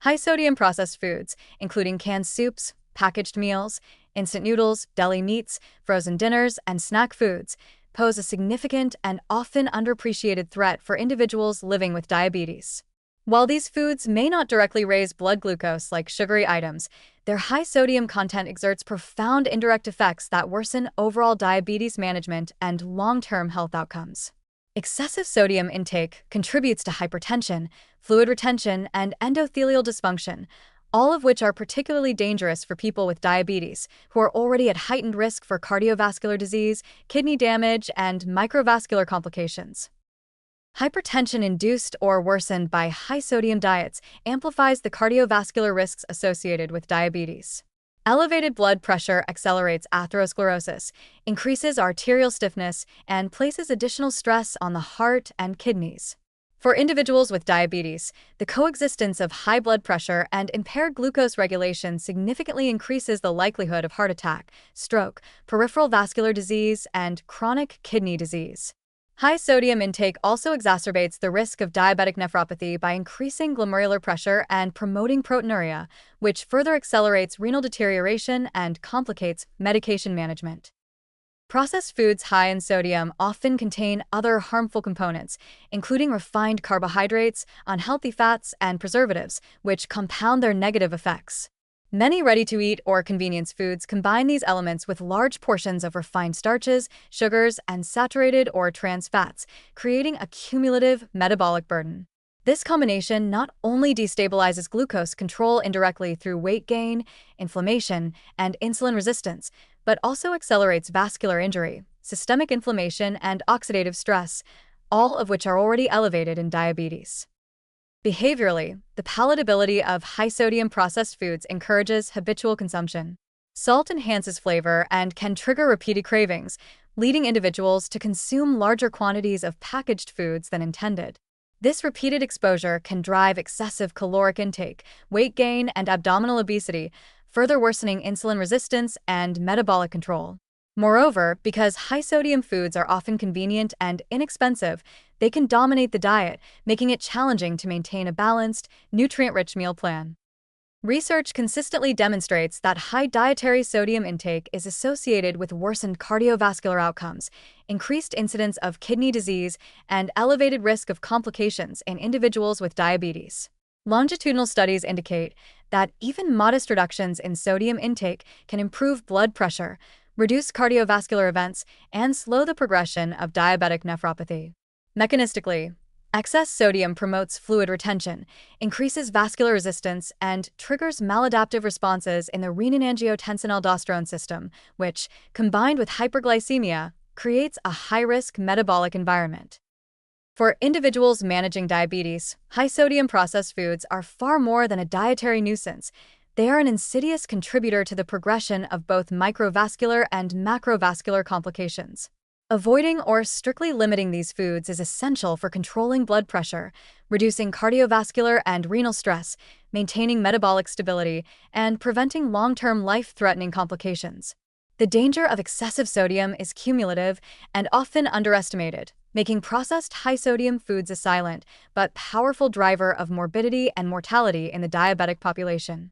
High-sodium processed foods, including canned soups, packaged meals, instant noodles, deli meats, frozen dinners, and snack foods, pose a significant and often underappreciated threat for individuals living with diabetes. While these foods may not directly raise blood glucose like sugary items, their high sodium content exerts profound indirect effects that worsen overall diabetes management and long-term health outcomes. Excessive sodium intake contributes to hypertension, fluid retention, and endothelial dysfunction, all of which are particularly dangerous for people with diabetes, who are already at heightened risk for cardiovascular disease, kidney damage, and microvascular complications. Hypertension induced or worsened by high-sodium diets amplifies the cardiovascular risks associated with diabetes. Elevated blood pressure accelerates atherosclerosis, increases arterial stiffness, and places additional stress on the heart and kidneys. For individuals with diabetes, the coexistence of high blood pressure and impaired glucose regulation significantly increases the likelihood of heart attack, stroke, peripheral vascular disease, and chronic kidney disease. High sodium intake also exacerbates the risk of diabetic nephropathy by increasing glomerular pressure and promoting proteinuria, which further accelerates renal deterioration and complicates medication management. Processed foods high in sodium often contain other harmful components, including refined carbohydrates, unhealthy fats, and preservatives, which compound their negative effects. Many ready-to-eat or convenience foods combine these elements with large portions of refined starches, sugars, and saturated or trans fats, creating a cumulative metabolic burden. This combination not only destabilizes glucose control indirectly through weight gain, inflammation, and insulin resistance, but also accelerates vascular injury, systemic inflammation, and oxidative stress, all of which are already elevated in diabetes. Behaviorally, the palatability of high-sodium processed foods encourages habitual consumption. Salt enhances flavor and can trigger repeated cravings, leading individuals to consume larger quantities of packaged foods than intended. This repeated exposure can drive excessive caloric intake, weight gain, and abdominal obesity, further worsening insulin resistance and metabolic control. Moreover, because high-sodium foods are often convenient and inexpensive, they can dominate the diet, making it challenging to maintain a balanced, nutrient-rich meal plan. Research consistently demonstrates that high dietary sodium intake is associated with worsened cardiovascular outcomes, increased incidence of kidney disease, and elevated risk of complications in individuals with diabetes. Longitudinal studies indicate that even modest reductions in sodium intake can improve blood pressure, reduce cardiovascular events, and slow the progression of diabetic nephropathy. Mechanistically, excess sodium promotes fluid retention, increases vascular resistance, and triggers maladaptive responses in the renin-angiotensin-aldosterone system, which, combined with hyperglycemia, creates a high-risk metabolic environment. For individuals managing diabetes, high-sodium processed foods are far more than a dietary nuisance. They are an insidious contributor to the progression of both microvascular and macrovascular complications. Avoiding or strictly limiting these foods is essential for controlling blood pressure, reducing cardiovascular and renal stress, maintaining metabolic stability, and preventing long-term life-threatening complications. The danger of excessive sodium is cumulative and often underestimated, making processed high-sodium foods a silent but powerful driver of morbidity and mortality in the diabetic population.